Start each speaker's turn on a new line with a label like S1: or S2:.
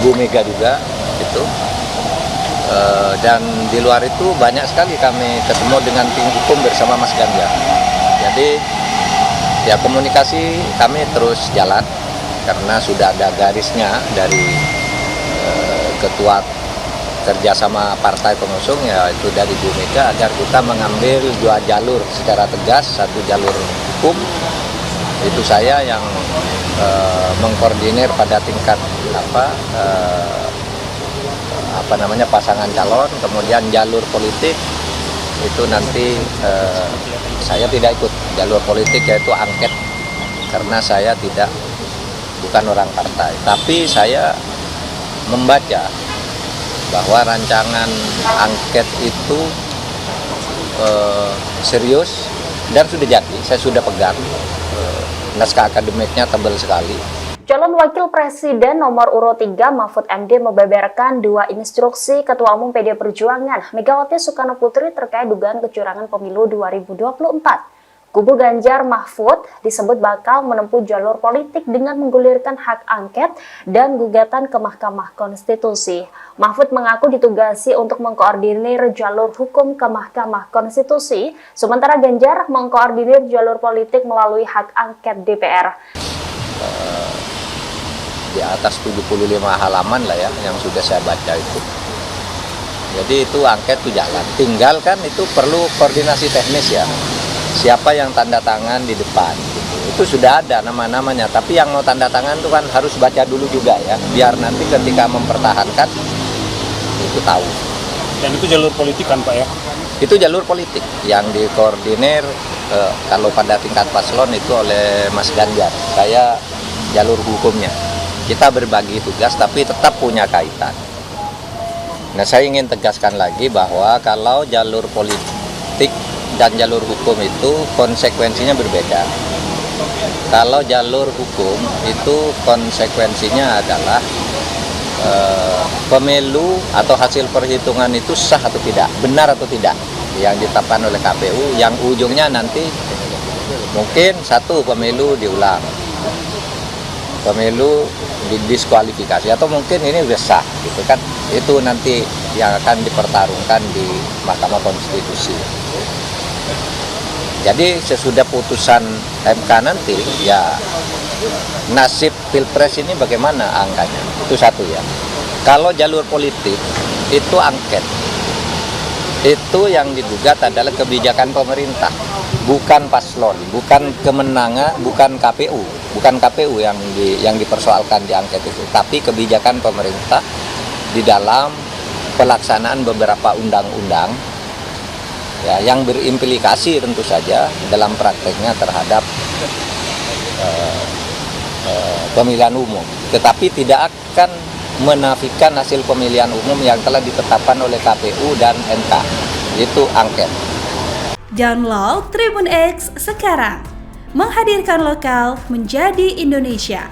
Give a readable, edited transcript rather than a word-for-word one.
S1: Bu Mega juga itu. Dan di luar itu banyak sekali kami ketemu dengan tim hukum bersama Mas Ganjar. Jadi ya komunikasi kami terus jalan karena sudah ada garisnya dari ketua kerjasama partai pengusung, yaitu dari Bu Mega, agar kita mengambil dua jalur secara tegas. Satu jalur hukum, itu saya yang mengkoordinir pada tingkat pasangan calon. Kemudian jalur politik itu nanti saya tidak ikut jalur politik, yaitu angket, karena saya bukan orang partai. Tapi saya membaca bahwa rancangan angket itu serius dan sudah jadi. Saya sudah pegang naskah akademiknya, tebal sekali.
S2: Calon Wakil Presiden nomor urut 3 Mahfud MD membeberkan 2 instruksi Ketua Umum PD Perjuangan Megawati Soekarno Putri terkait dugaan kecurangan pemilu 2024. Kubu Ganjar Mahfud disebut bakal menempuh jalur politik dengan menggulirkan hak angket dan gugatan ke Mahkamah Konstitusi. Mahfud mengaku ditugasi untuk mengkoordinir jalur hukum ke Mahkamah Konstitusi, sementara Ganjar mengkoordinir jalur politik melalui hak angket DPR.
S1: Di atas 75 halaman lah ya yang sudah saya baca itu. Jadi itu angket itu jalan. Tinggal kan itu perlu koordinasi teknis ya. Siapa yang tanda tangan di depan gitu. Itu sudah ada nama-namanya, tapi yang mau tanda tangan itu kan harus baca dulu juga ya, biar nanti ketika mempertahankan itu tahu.
S3: Dan itu jalur politik kan Pak ya?
S1: Itu jalur politik yang dikoordinir kalau pada tingkat paslon itu oleh Mas Ganjar. Saya jalur hukumnya. Kita berbagi tugas tapi tetap punya kaitan. Nah, saya ingin tegaskan lagi bahwa kalau jalur politik dan jalur hukum itu konsekuensinya berbeda. Kalau jalur hukum itu konsekuensinya adalah pemilu atau hasil perhitungan itu sah atau tidak, benar atau tidak, yang ditetapkan oleh KPU, yang ujungnya nanti mungkin satu pemilu diulang, pemilu didiskualifikasi, atau mungkin ini sudah sah gitu kan. Itu nanti yang akan dipertarungkan di Mahkamah Konstitusi. Jadi sesudah putusan MK nanti ya nasib Pilpres ini bagaimana angkanya, itu satu ya. Kalau jalur politik itu angket, itu yang digugat adalah kebijakan pemerintah, bukan paslon, bukan kemenangan, bukan KPU yang dipersoalkan di angket itu, tapi kebijakan pemerintah di dalam pelaksanaan beberapa undang-undang ya, yang berimplikasi tentu saja dalam prakteknya terhadap pemilihan umum, tetapi tidak akan menafikan hasil pemilihan umum yang telah ditetapkan oleh KPU dan MK. Itu angket.
S4: Download Tribun X sekarang, menghadirkan lokal menjadi Indonesia.